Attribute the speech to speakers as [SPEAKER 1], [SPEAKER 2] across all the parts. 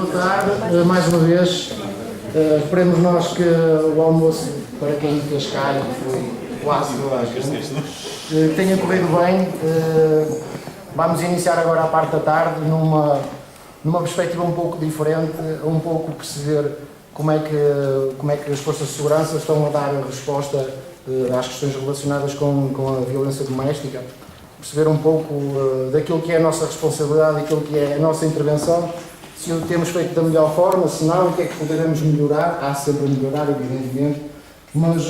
[SPEAKER 1] boa tarde, mais uma vez. Esperemos nós que o almoço para quem de Cascalho, que foi quase toda a gente, tenha corrido bem. Vamos iniciar agora a parte da tarde numa perspectiva um pouco diferente, um pouco perceber como é que as forças de segurança estão a dar a resposta às questões relacionadas com a violência doméstica, perceber um pouco daquilo que é a nossa responsabilidade, daquilo que é a nossa intervenção, se o temos feito da melhor forma, se não, o que é que poderemos melhorar. Há sempre a melhorar, evidentemente, mas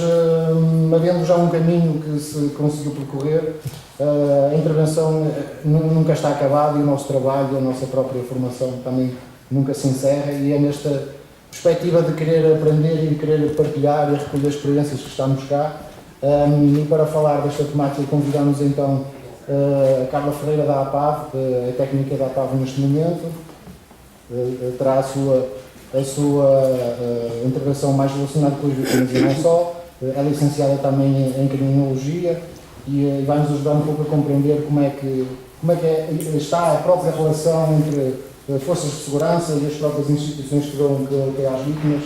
[SPEAKER 1] havendo já um caminho que se conseguiu percorrer, a intervenção nunca está acabada e o nosso trabalho, a nossa própria formação também nunca se encerra, e é nesta perspectiva de querer aprender e de querer partilhar e recolher experiências que estamos cá. E para falar desta temática convidamos então a Carla Ferreira da APAV, a técnica da APAV neste momento. Terá a sua intervenção mais relacionada com as vítimas e não só. É licenciada também em criminologia e vai-nos ajudar um pouco a compreender como é que está a própria relação entre forças de segurança e as próprias instituições que dão às vítimas.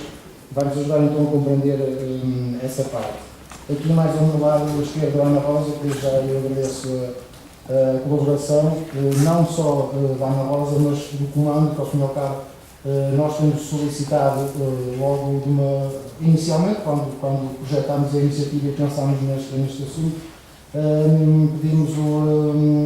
[SPEAKER 1] Vai-nos ajudar então a compreender essa parte. Aqui mais ao meu lado esquerdo, a Ana Rosa, que já eu agradeço a colaboração, não só da Ana Rosa, mas do comando, que ao fim e ao cabo nós temos solicitado logo inicialmente, quando projetámos a iniciativa e pensámos neste assunto, pedimos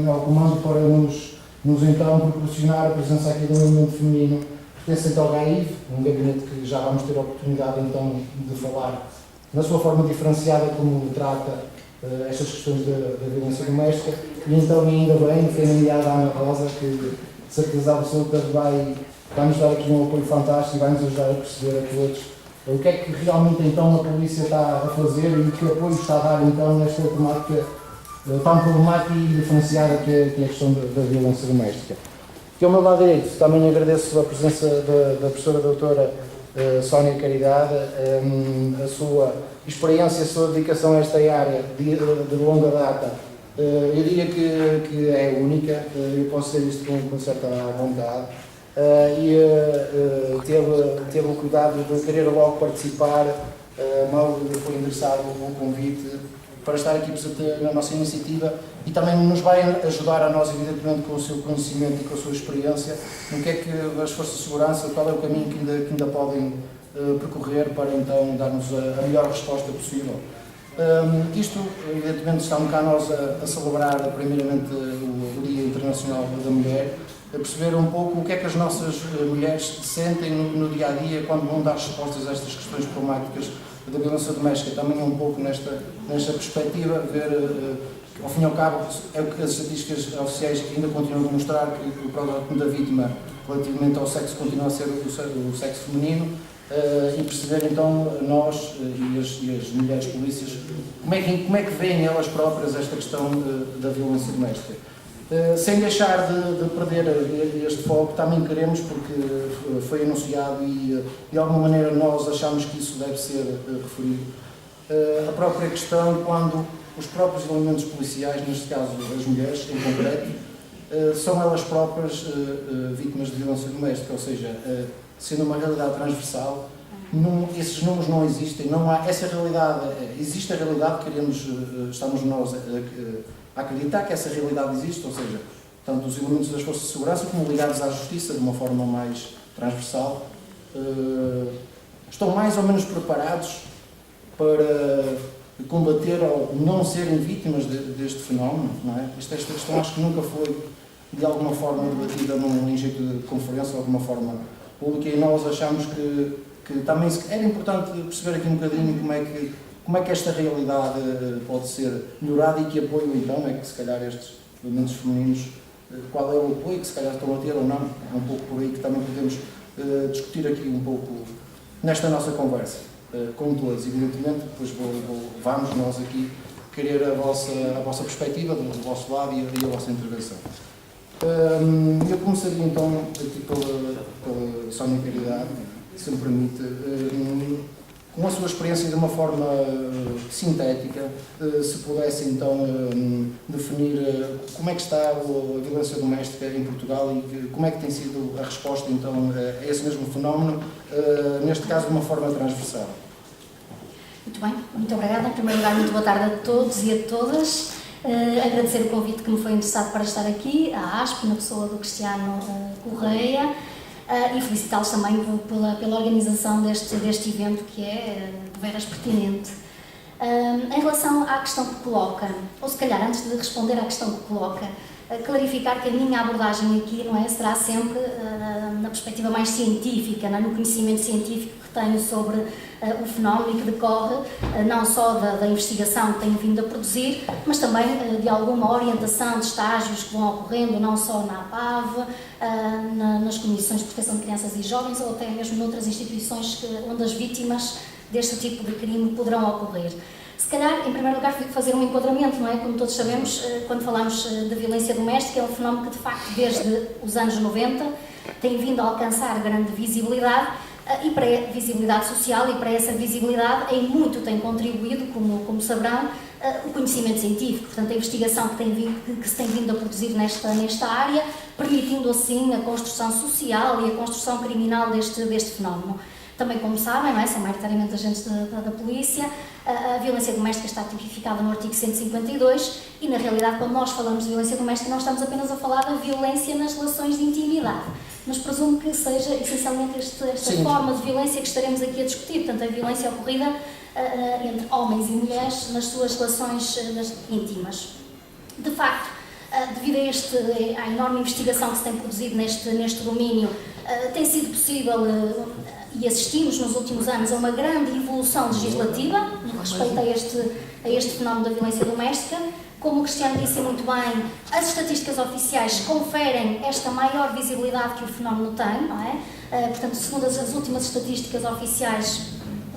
[SPEAKER 1] ao comando para nos então proporcionar a presença aqui do movimento feminino pertencente ao GAIV, um gabinete que já vamos ter a oportunidade então de falar na sua forma diferenciada como trata estas questões da violência doméstica, e então ainda bem foi nomeada a Ana Rosa, que certeza absoluta vai-nos dar aqui um apoio fantástico e vai-nos ajudar a perceber a todos o que é que realmente então a polícia está a fazer e que apoio está a dar então nesta temática tão problemática e diferenciada que é a questão da violência doméstica. E ao meu lado direito também agradeço a presença da professora doutora Sónia Caridade, a sua experiência, a sua dedicação a esta área de longa data. Eu diria que é única, eu posso dizer isto com certa vontade, e teve o cuidado de querer logo participar, mal foi endereçado o convite para estar aqui presente na nossa iniciativa, e também nos vai ajudar a nós, evidentemente, com o seu conhecimento e com a sua experiência, no que é que as forças de segurança, qual é o caminho que ainda podem percorrer para então dar-nos a melhor resposta possível. Isto, evidentemente, estamos cá nós a celebrar primeiramente o Dia Internacional da Mulher, a perceber um pouco o que é que as nossas mulheres sentem no dia a dia quando vão dar respostas a estas questões problemáticas da violência doméstica. Também um pouco nesta perspectiva, ver, ao fim e ao cabo, é o que as estatísticas oficiais ainda continuam a demonstrar, que o protagonismo da vítima relativamente ao sexo continua a ser o sexo feminino, e perceber então nós e as mulheres polícias como é que veem elas próprias esta questão da violência doméstica. Sem deixar de perder este foco, também queremos, porque foi anunciado e de alguma maneira nós achamos que isso deve ser referido, a própria questão quando os próprios elementos policiais, neste caso as mulheres em concreto, são elas próprias vítimas de violência doméstica, ou seja, sendo uma realidade transversal, esses números não existem, não há essa realidade, existe a realidade, estamos nós a acreditar que essa realidade existe, ou seja, tanto os elementos das forças de segurança como ligados à justiça de uma forma mais transversal, estão mais ou menos preparados para combater ou não serem vítimas deste fenómeno, não é? Esta questão acho que nunca foi de alguma forma debatida num jeito de conferência ou de uma forma pública, e nós achamos que também era importante perceber aqui um bocadinho como é que esta realidade pode ser melhorada e que apoio então é que se calhar estes elementos femininos, qual é o apoio que se calhar estão a ter ou não. É um pouco por aí que também podemos discutir aqui um pouco nesta nossa conversa, com todos, evidentemente. Depois vamos nós aqui querer a vossa perspectiva do vosso lado e a vossa intervenção. Eu começaria então aqui pela Sónia Caridade, se me permite, com a sua experiência de uma forma sintética, se pudesse então definir como é que está a violência doméstica em Portugal e como é que tem sido a resposta então a esse mesmo fenómeno, neste caso de uma forma transversal.
[SPEAKER 2] Muito bem, muito obrigada. Em primeiro lugar, muito boa tarde a todos e a todas. Agradecer o convite que me foi interessado para estar aqui, à ASP, na pessoa do Cristiano Correia, e felicitá-los também pela organização deste evento, que é de veras pertinente. Em relação à questão que coloca, ou se calhar antes de responder à questão que coloca, clarificar que a minha abordagem aqui não é, será sempre na perspectiva mais científica, no conhecimento científico que tenho sobre o fenómeno e que decorre não só da investigação que tenho vindo a produzir, mas também de alguma orientação de estágios que vão ocorrendo não só na APAV, nas Comissões de Proteção de Crianças e Jovens ou até mesmo noutras instituições onde as vítimas deste tipo de crime poderão ocorrer. Se calhar, em primeiro lugar, fazer um enquadramento, não é? Como todos sabemos, quando falamos de violência doméstica, é um fenómeno que, de facto, desde os anos 90, tem vindo a alcançar grande visibilidade e para a visibilidade social e para essa visibilidade em muito tem contribuído, como saberão, o conhecimento científico, portanto a investigação que se tem vindo a produzir nesta área, permitindo assim a construção social e a construção criminal deste fenómeno. Também, como sabem, não é? São maioritariamente agentes da polícia, a violência doméstica está tipificada no artigo 152 e, na realidade, quando nós falamos de violência doméstica, não estamos apenas a falar da violência nas relações de intimidade, mas presumo que seja essencialmente esta forma de violência que estaremos aqui a discutir, portanto, a violência ocorrida entre homens e mulheres nas suas relações íntimas. De facto, devido à enorme investigação que se tem produzido neste domínio, tem sido possível e assistimos nos últimos anos a uma grande evolução legislativa no que respeita a este fenómeno da violência doméstica. Como o Cristiano disse muito bem, as estatísticas oficiais conferem esta maior visibilidade que o fenómeno tem, não é? Portanto, segundo as últimas estatísticas oficiais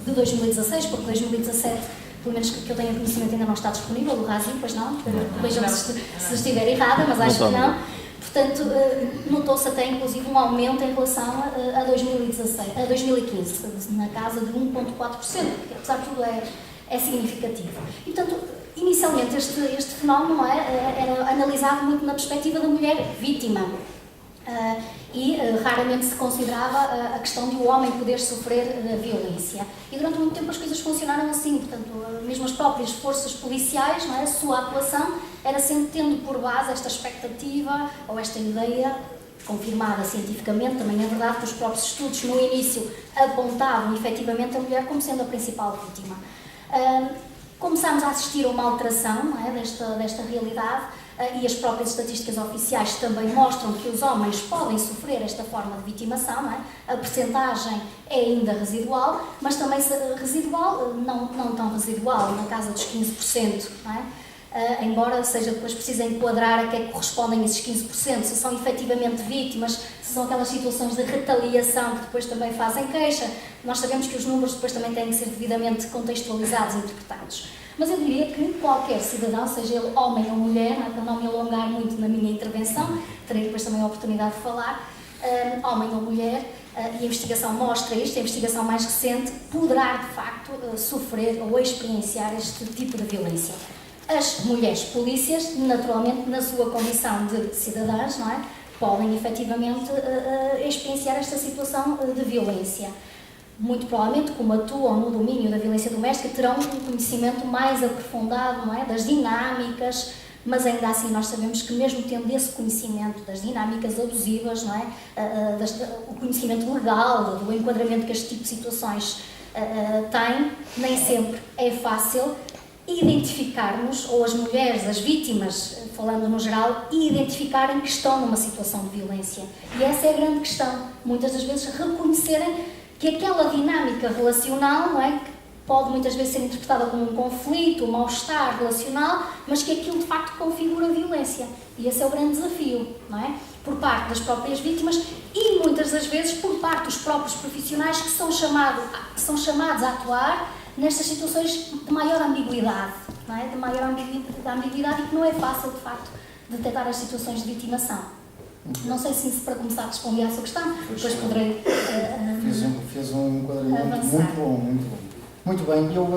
[SPEAKER 2] de 2016, porque 2017, pelo menos que eu tenha conhecimento, ainda não está disponível, o RASI, pois não, vejam se estiver errada, mas acho que não. Portanto, notou-se até inclusive um aumento em relação a 2015, na casa de 1,4%, que apesar de tudo é significativo. E, portanto, inicialmente este fenómeno era analisado muito na perspectiva da mulher vítima. E raramente se considerava a questão de o homem poder sofrer violência. E durante muito tempo as coisas funcionaram assim, portanto, mesmo as próprias forças policiais, não é? A sua atuação era sempre tendo por base esta expectativa ou esta ideia, confirmada cientificamente, também é verdade que os próprios estudos no início apontavam efetivamente a mulher como sendo a principal vítima. Começámos a assistir a uma alteração, não é, desta realidade, e as próprias estatísticas oficiais também mostram que os homens podem sofrer esta forma de vitimação, não é? A percentagem é ainda residual, mas também residual, não tão residual, na casa dos 15%, não é? Embora seja depois preciso enquadrar a que é que correspondem esses 15%, se são efetivamente vítimas, se são aquelas situações de retaliação que depois também fazem queixa. Nós sabemos que os números depois também têm que ser devidamente contextualizados e interpretados. Mas eu diria que qualquer cidadão, seja ele homem ou mulher, para não me alongar muito na minha intervenção, terei depois também a oportunidade de falar, homem ou mulher, e a investigação mostra isto, a investigação mais recente, poderá de facto sofrer ou experienciar este tipo de violência. As mulheres polícias, naturalmente, na sua condição de cidadãs, não é? Podem efetivamente experienciar esta situação de violência. Muito provavelmente, como atuam no domínio da violência doméstica, terão um conhecimento mais aprofundado, não é? Das dinâmicas, mas ainda assim nós sabemos que mesmo tendo esse conhecimento das dinâmicas abusivas, não é? O conhecimento legal, do enquadramento que este tipo de situações tem, nem sempre é fácil identificarmos, ou as mulheres, as vítimas, falando no geral, identificarem que estão numa situação de violência. E essa é a grande questão. Muitas das vezes reconhecerem que aquela dinâmica relacional, não é, que pode muitas vezes ser interpretada como um conflito, um mal-estar relacional, mas que aquilo de facto configura a violência. E esse é o grande desafio, não é? Por parte das próprias vítimas e muitas das vezes por parte dos próprios profissionais que são chamados a atuar nestas situações de maior ambiguidade, não é? De maior ambiguidade e que não é fácil, de facto, detectar as situações de vitimação. Não sei se para começar a responder à sua questão, depois poderei
[SPEAKER 1] fez um enquadramento muito bom, muito bom. Muito bem, eu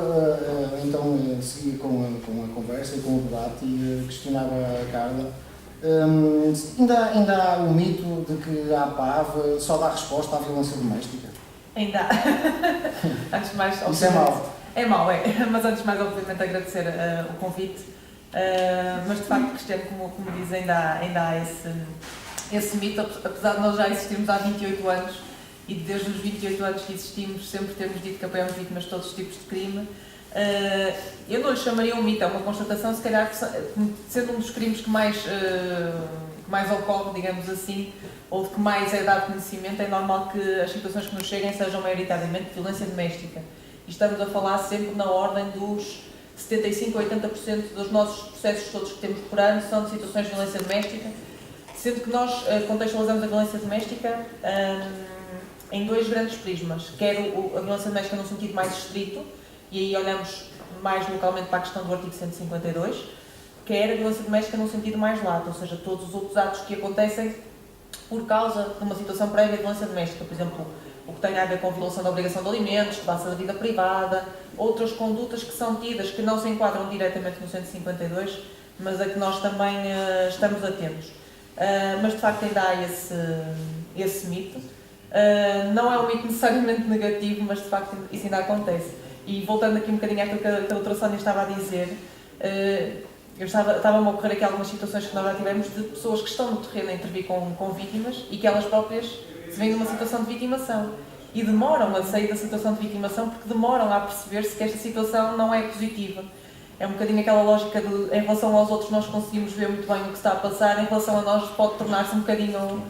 [SPEAKER 1] então seguia com a conversa e com o debate e questionava a Carla. Ainda há o mito de que a APAV só dá resposta à violência doméstica?
[SPEAKER 3] Ainda há. Antes de mais,
[SPEAKER 1] isso é mau?
[SPEAKER 3] É mau, é. Mas antes de mais, obviamente, agradecer o convite. Mas de facto, Cristiano, como diz, ainda há esse mito, apesar de nós já existirmos há 28 anos e desde os 28 anos que existimos sempre temos dito que apoiamos vítimas de todos os tipos de crime. Eu não lhe chamaria um mito, é uma constatação, se calhar sendo um dos crimes que mais ocorre, digamos assim, ou de que mais é dado conhecimento, é normal que as situações que nos cheguem sejam maioritariamente de violência doméstica. E estamos a falar sempre na ordem dos 75% a 80% dos nossos processos todos que temos por ano são de situações de violência doméstica, sendo que nós contextualizamos a violência doméstica em dois grandes prismas, quer a violência doméstica num sentido mais estrito, e aí olhamos mais localmente para a questão do artigo 152, quer a violência doméstica num sentido mais lato, ou seja, todos os outros atos que acontecem por causa de uma situação prévia de violência doméstica, por exemplo, o que tem a ver com violação da obrigação de alimentos, passa da vida privada, outras condutas que são tidas, que não se enquadram diretamente no 152, mas a que nós também estamos atentos. Mas de facto ainda há esse mito. Não é um mito necessariamente negativo, mas de facto isso ainda acontece. E voltando aqui um bocadinho àquilo que a doutora Sónia estava a dizer, estava-me a ocorrer aqui algumas situações que nós já tivemos de pessoas que estão no terreno a intervir com vítimas e que elas próprias se veem numa situação de vitimação e demoram a sair da situação de vitimação porque demoram a perceber-se que esta situação não é positiva. É um bocadinho aquela lógica de, em relação aos outros nós conseguimos ver muito bem o que está a passar, em relação a nós pode tornar-se um bocadinho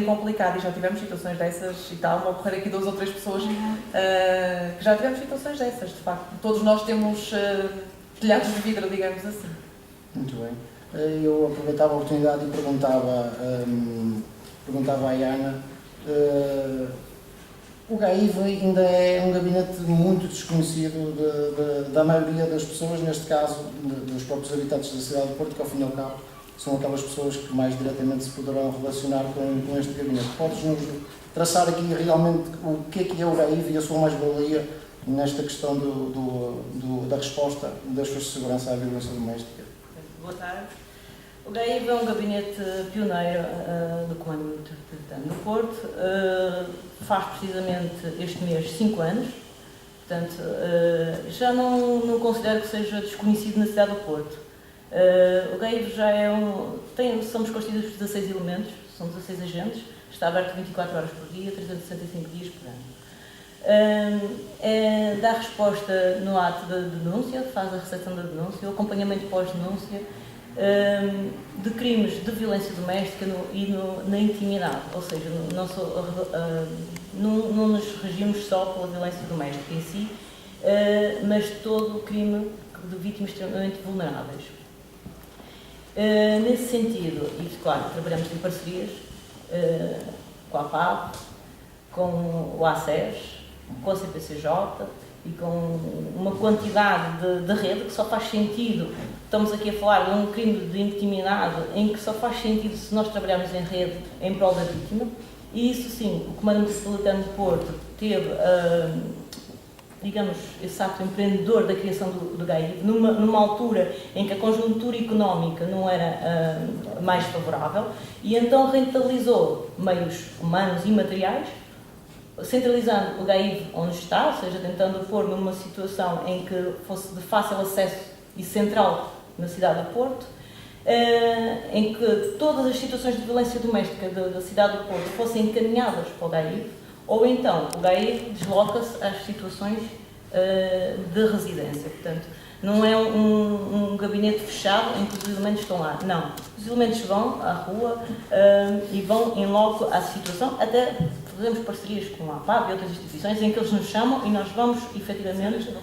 [SPEAKER 3] complicado, e já tivemos situações dessas e tal, a ocorrer aqui 2 ou 3 pessoas que já tivemos situações dessas, de facto. Todos nós temos telhados de vidro, digamos assim.
[SPEAKER 1] Muito bem. Eu aproveitava a oportunidade e perguntava à Iana, o GAIV ainda é um gabinete muito desconhecido da maioria das pessoas, neste caso dos próprios habitantes da cidade de Porto, que ao fim e ao cabo são aquelas pessoas que mais diretamente se poderão relacionar com este gabinete. Podes-nos traçar aqui realmente o que é o GAIV e a sua mais-valia nesta questão da resposta das forças de segurança à violência doméstica?
[SPEAKER 4] Boa tarde. O GAIV é um gabinete pioneiro do Comando Metropolitano do Porto. Faz precisamente este mês 5 anos. Portanto, já não considero que seja desconhecido na cidade do Porto. O GAIV já é somos constituídos por 16 elementos, são 16 agentes, está aberto 24 horas por dia, 365 dias por ano. Dá resposta no ato da denúncia, faz a recepção da denúncia, o acompanhamento pós-denúncia, de crimes de violência doméstica na intimidade, ou seja, não nos regimos só pela violência doméstica em si, mas todo o crime de vítimas extremamente vulneráveis. Nesse sentido, e claro, trabalhamos em parcerias com a APAV, com o ACES, com a CPCJ e com uma quantidade de rede que só faz sentido. Estamos aqui a falar de um crime de intimidade em que só faz sentido se nós trabalharmos em rede em prol da vítima. E isso sim, o Comando Metropolitano de Porto teve, digamos, esse ato empreendedor da criação do GAIV, numa altura em que a conjuntura económica não era mais favorável, e então rentabilizou meios humanos e materiais, centralizando o GAIV onde está, ou seja, tentando pôr numa situação em que fosse de fácil acesso e central na cidade do Porto, em que todas as situações de violência doméstica da cidade do Porto fossem encaminhadas para o GAIV, ou então o GAIV desloca-se às situações de residência. Portanto, não é um gabinete fechado em que os elementos estão lá. Não. Os elementos vão à rua e vão em loco à situação, até fazemos parcerias com a APAV e outras instituições em que eles nos chamam e nós vamos, efetivamente,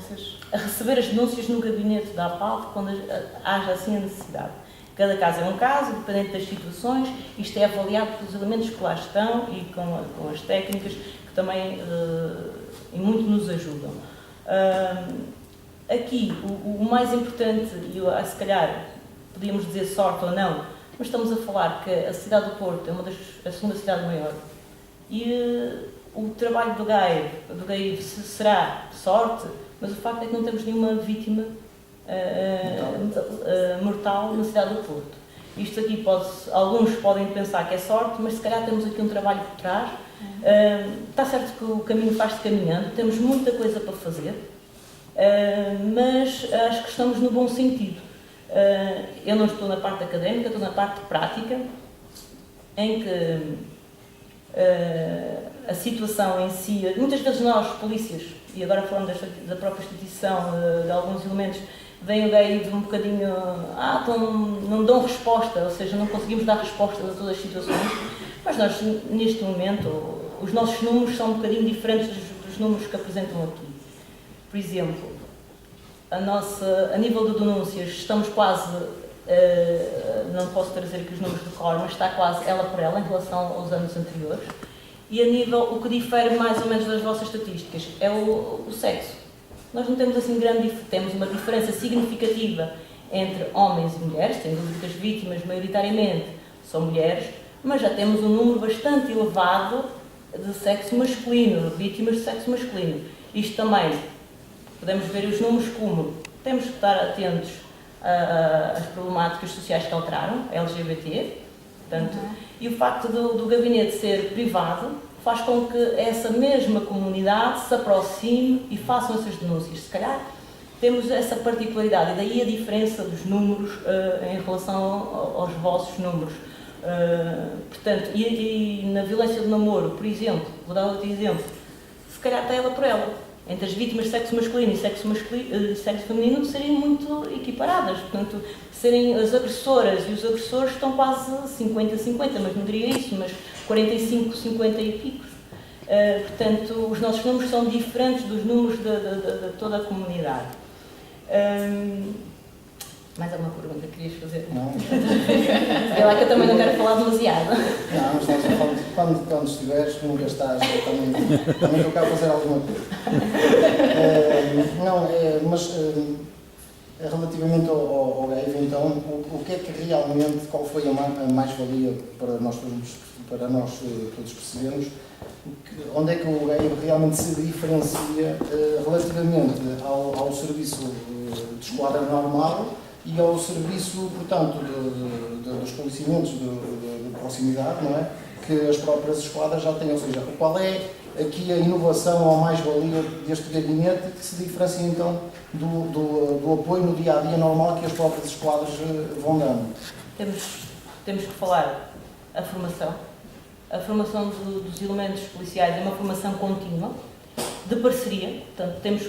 [SPEAKER 4] a receber as denúncias no gabinete da APAV quando haja assim a necessidade. Cada caso é um caso, dependente das situações, isto é avaliado pelos elementos que lá estão e com as técnicas que também e muito nos ajudam. Aqui, o mais importante, e se calhar podíamos dizer sorte ou não, mas estamos a falar que a cidade do Porto é a segunda cidade maior e o trabalho do GAIV será sorte, mas o facto é que não temos nenhuma vítima mortal na cidade do Porto. Isto aqui alguns podem pensar que é sorte, mas se calhar temos aqui um trabalho por trás. Está certo que o caminho faz-se caminhando, temos muita coisa para fazer, mas acho que estamos no bom sentido. Eu não estou na parte académica, estou na parte prática, em que a situação em si, muitas vezes nós, polícias, e agora falando da própria instituição, de alguns elementos, vem o gay de um bocadinho, não dão resposta, ou seja, não conseguimos dar resposta a todas as situações, mas nós, neste momento, os nossos números são um bocadinho diferentes dos números que apresentam aqui. Por exemplo, a nível de denúncias, estamos quase, não posso trazer aqui os números de cor, mas está quase ela por ela em relação aos anos anteriores. E a nível, o que difere mais ou menos das vossas estatísticas é o sexo. Nós não temos assim temos uma diferença significativa entre homens e mulheres, temos as vítimas maioritariamente são mulheres, mas já temos um número bastante elevado de sexo masculino, vítimas de sexo masculino. Isto também, podemos ver os números como temos que estar atentos às problemáticas sociais que alteraram, LGBT, portanto, e o facto do gabinete ser privado faz com que essa mesma comunidade se aproxime e façam essas denúncias. Se calhar temos essa particularidade, e daí a diferença dos números em relação aos vossos números. Portanto, e na violência de namoro, por exemplo, vou dar outro exemplo, se calhar está ela por ela. Entre as vítimas de sexo masculino e sexo feminino seriam muito equiparadas. Portanto, serem as agressoras e os agressores estão quase 50-50, mas não diria isso, mas 45-50 e picos. Portanto, os nossos números são diferentes dos números de toda a comunidade. Mais alguma pergunta que querias fazer?
[SPEAKER 1] Não.
[SPEAKER 4] É lá que eu também não quero falar demasiado.
[SPEAKER 1] Não, mas nós, quando estiveres, nunca estás, também estou cá a fazer alguma coisa. Mas relativamente ao GAIV, então, o que é que realmente, qual foi a mais-valia para nós todos percebermos, onde é que o GAIV realmente se diferencia relativamente ao serviço de esquadra normal e ao serviço, portanto, dos policiamentos de proximidade, não é? Que as próprias esquadras já têm. Ou seja, qual é aqui a inovação ou a mais-valia deste gabinete que se diferencia então do apoio no dia-a-dia normal que as próprias esquadras vão dando?
[SPEAKER 4] Temos que falar a formação. A formação dos elementos policiais é uma formação contínua, de parceria, portanto temos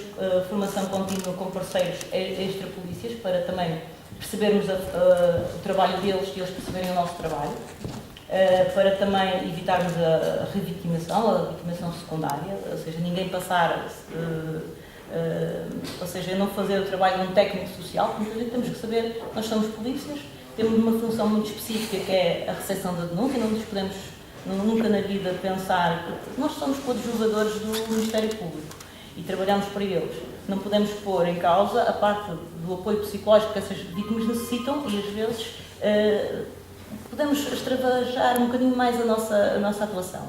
[SPEAKER 4] formação contínua com parceiros extra-polícias para também percebermos o trabalho deles e eles perceberem o nosso trabalho, para também evitarmos a revitimação secundária, ou seja, ninguém passar, ou seja, não fazer o trabalho de um técnico social, porque temos que saber, nós somos polícias, temos uma função muito específica que é a recepção da denúncia, não nos podemos nunca na vida pensar que nós somos coadjuvadores do Ministério Público e trabalhamos para eles. Não podemos pôr em causa a parte do apoio psicológico que essas vítimas necessitam e às vezes podemos extravagar um bocadinho mais a nossa atuação.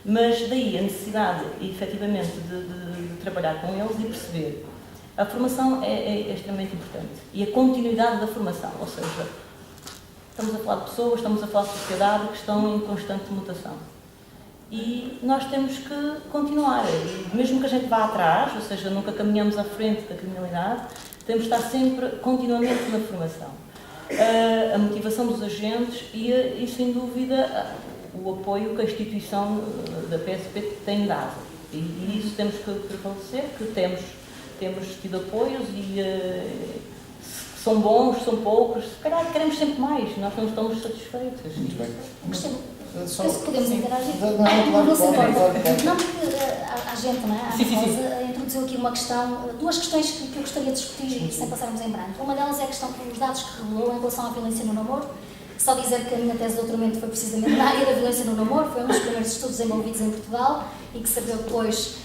[SPEAKER 4] Mas daí a necessidade, efetivamente, de trabalhar com eles e perceber. A formação é extremamente importante e a continuidade da formação, ou seja, estamos a falar de pessoas, estamos a falar de sociedade que estão em constante mutação. E nós temos que continuar, e mesmo que a gente vá atrás, ou seja, nunca caminhamos à frente da criminalidade, temos de estar sempre, continuamente na formação. A motivação dos agentes e sem dúvida, o apoio que a instituição da PSP tem dado. E isso temos que prevalecer, que temos tido apoios e são bons, são poucos, se calhar queremos sempre mais, nós não estamos satisfeitos.
[SPEAKER 1] Muito bem.
[SPEAKER 2] Penso que podemos interagir.
[SPEAKER 1] Não se importa.
[SPEAKER 2] Não, porque a gente, não é? A Rosa introduziu aqui uma questão, duas questões que eu gostaria de discutir sem passarmos em branco. Uma delas é a questão dos dados que revelou em relação à violência no namoro. Só dizer que a minha tese de doutoramento foi precisamente na área da violência no namoro, foi um dos primeiros estudos desenvolvidos em Portugal e que serviu depois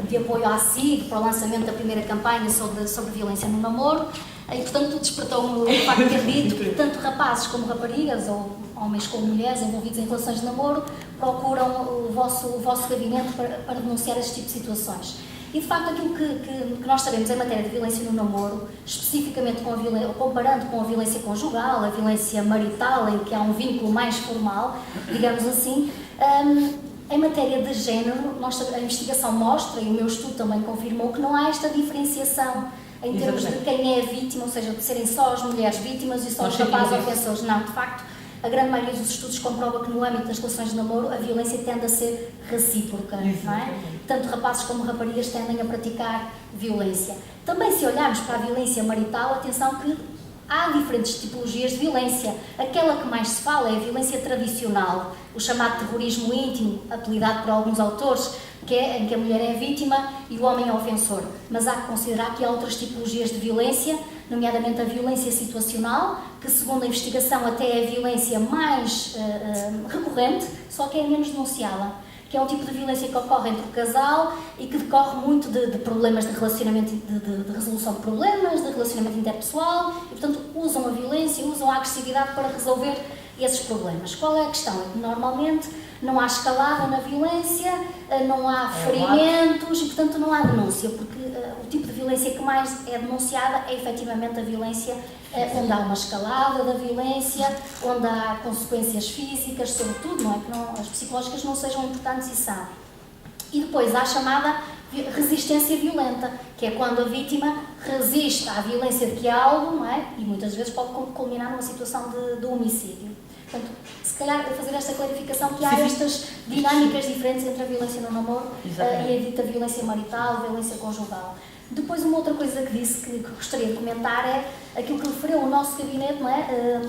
[SPEAKER 2] de apoio à CIG para o lançamento da primeira campanha sobre violência no namoro. E, portanto, despertou-me o facto de ter dito que tanto rapazes como raparigas, ou homens como mulheres envolvidos em relações de namoro, procuram o vosso gabinete para denunciar este tipo de situações. E de facto aquilo que nós sabemos em matéria de violência no namoro, especificamente comparando com a violência conjugal, a violência marital, em que há um vínculo mais formal, digamos assim, em matéria de género, a investigação mostra, e o meu estudo também confirmou, que não há esta diferenciação em termos de quem é a vítima, ou seja, de serem só as mulheres vítimas e só os rapazes ofensores. Não, de facto, a grande maioria dos estudos comprova que no âmbito das relações de namoro a violência tende a ser recíproca, não é? Tanto rapazes como raparigas tendem a praticar violência. Também se olharmos para a violência marital, atenção que há diferentes tipologias de violência. Aquela que mais se fala é a violência tradicional, o chamado terrorismo íntimo, apelidado por alguns autores, em que a mulher é vítima e o homem é ofensor. Mas há que considerar que há outras tipologias de violência, nomeadamente a violência situacional, que segundo a investigação até é a violência mais recorrente, só que é menos denunciada, que é um tipo de violência que ocorre entre o casal e que decorre muito de problemas de relacionamento, de resolução de problemas, de relacionamento interpessoal, e portanto usam a violência, usam a agressividade para resolver esses problemas. Qual é a questão? É que normalmente não há escalada na violência, não há ferimentos e portanto não há denúncia, porque o tipo de violência que mais é denunciada é efetivamente a violência onde há uma escalada da violência, onde há consequências físicas, sobretudo, não é que não, as psicológicas não sejam importantes e são. E depois há a chamada resistência violenta, que é quando a vítima resiste à violência de que há algo, não é? E muitas vezes pode culminar numa situação de homicídio. Portanto, se calhar fazer esta clarificação que há estas dinâmicas diferentes entre a violência no namoro e a dita violência marital, violência conjugal. Depois, uma outra coisa que disse que gostaria de comentar é aquilo que referiu o nosso gabinete, não é?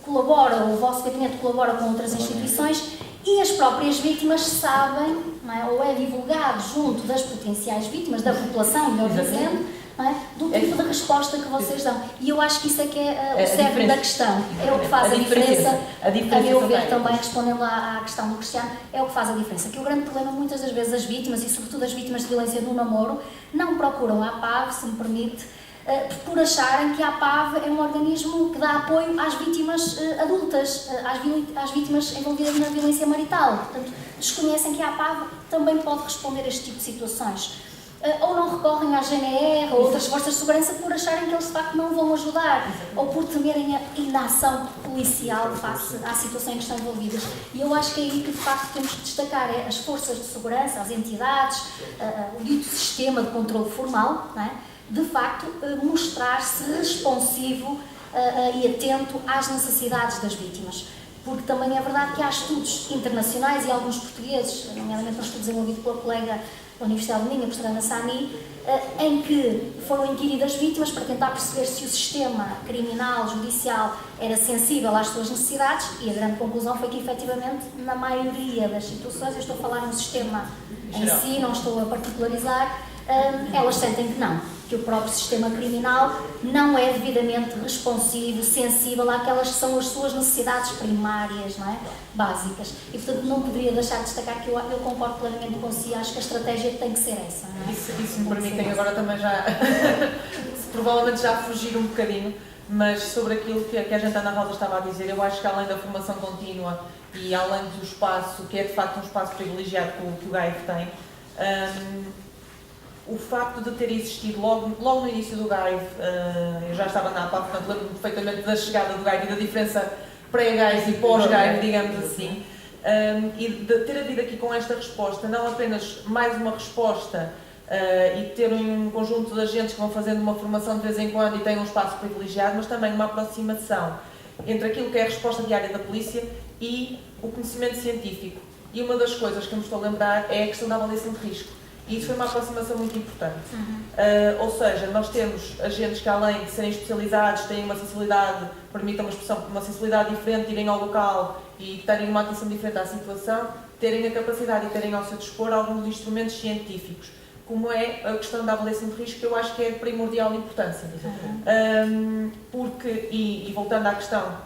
[SPEAKER 2] O vosso gabinete colabora com outras instituições e as próprias vítimas sabem, não é? Ou é divulgado junto das potenciais vítimas, da população, melhor dizendo, não é? Do tipo de resposta que vocês dão. E eu acho que isso é que é o cerne da questão. É o que faz a diferença. A meu ver, também respondendo à questão do Cristiano, é o que faz a diferença. Que o grande problema, muitas das vezes, as vítimas, e sobretudo as vítimas de violência no namoro, não procuram a APAV, se me permite, por acharem que a APAV é um organismo que dá apoio às vítimas adultas, às vítimas envolvidas na violência marital. Portanto, desconhecem que a APAV também pode responder a este tipo de situações. Ou não recorrem à GNR ou outras forças de segurança por acharem que eles de facto não vão ajudar, ou por temerem a inação policial face à situação em que estão envolvidas. E eu acho que é aí que de facto temos que destacar as forças de segurança, as entidades, o dito sistema de controle formal, não é? De facto mostrar-se responsivo e atento às necessidades das vítimas. Porque também é verdade que há estudos internacionais e alguns portugueses, nomeadamente um estudo desenvolvido pela colega da Universidade de Minho, a professora Ana Sani, em que foram inquiridas vítimas para tentar perceber se o sistema criminal, judicial, era sensível às suas necessidades, e a grande conclusão foi que, efetivamente, na maioria das situações, eu estou a falar no sistema em si, não estou a particularizar, elas sentem que não, que o próprio sistema criminal não é devidamente responsivo, sensível àquelas que são as suas necessidades primárias, não é? Básicas. E, portanto, não poderia deixar de destacar que eu concordo plenamente com si, acho que a estratégia tem que ser essa, não é?
[SPEAKER 3] Isso me permitem agora também já, provavelmente já fugir um bocadinho, mas sobre aquilo que a gente Ana Rosa estava a dizer, eu acho que além da formação contínua e além do espaço, que é de facto um espaço privilegiado que o GAIV tem, o facto de ter existido logo no início do GAIV, eu já estava na APA, portanto lembro-me perfeitamente da chegada do GAIV e da diferença pré-GAIV e pós-GAIV, digamos assim, e de ter havido aqui com esta resposta, não apenas mais uma resposta e ter um conjunto de agentes que vão fazendo uma formação de vez em quando e têm um espaço privilegiado, mas também uma aproximação entre aquilo que é a resposta diária da polícia e o conhecimento científico. E uma das coisas que eu me estou a lembrar é a questão da avaliação de risco. E isso foi uma aproximação muito importante. Ou seja, nós temos agentes que, além de serem especializados, têm uma sensibilidade, permitam uma expressão, uma sensibilidade diferente, irem ao local e terem uma atenção diferente à situação, terem a capacidade e terem ao seu dispor alguns instrumentos científicos, como é a questão da avaliação de risco, que eu acho que é de primordial importância. Porque, e voltando à questão,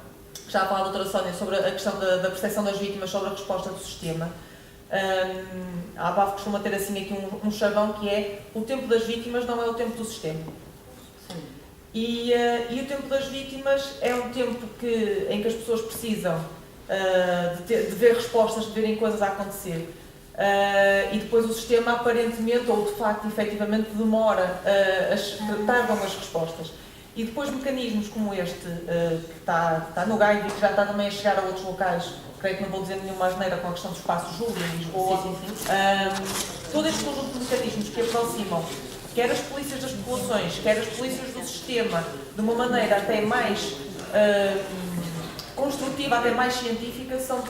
[SPEAKER 3] que já falou a doutora Sónia, sobre a questão da percepção das vítimas sobre a resposta do sistema, a APAV costuma ter assim aqui um chavão que é: o tempo das vítimas não é o tempo do sistema. E o tempo das vítimas é um tempo em que as pessoas precisam de ver respostas, de verem coisas a acontecer. e depois o sistema aparentemente, ou de facto, efetivamente, demora, tardam as respostas. E depois mecanismos como este, que está no GAIV e que já está também a chegar a outros locais, creio que não vou dizer nenhuma asneira com a questão do espaço Júlio em Lisboa, todo este conjunto de mecanismos que aproximam quer as polícias das populações, quer as polícias do sistema, de uma maneira até mais construtiva, até mais científica, são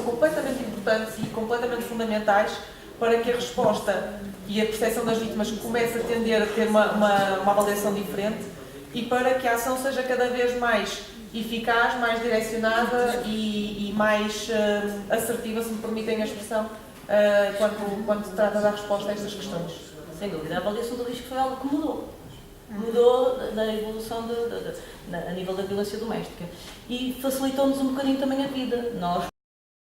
[SPEAKER 3] completamente importantes e completamente fundamentais para que a resposta e a percepção das vítimas comece a tender a ter uma avaliação diferente e para que a ação seja cada vez mais eficaz, mais direcionada e mais assertiva, se me permitem a expressão, quando se trata da resposta a estas questões.
[SPEAKER 4] Sem dúvida, a avaliação do risco foi algo que mudou. Mudou da evolução a nível da violência doméstica e facilitou-nos um bocadinho também a vida. Nós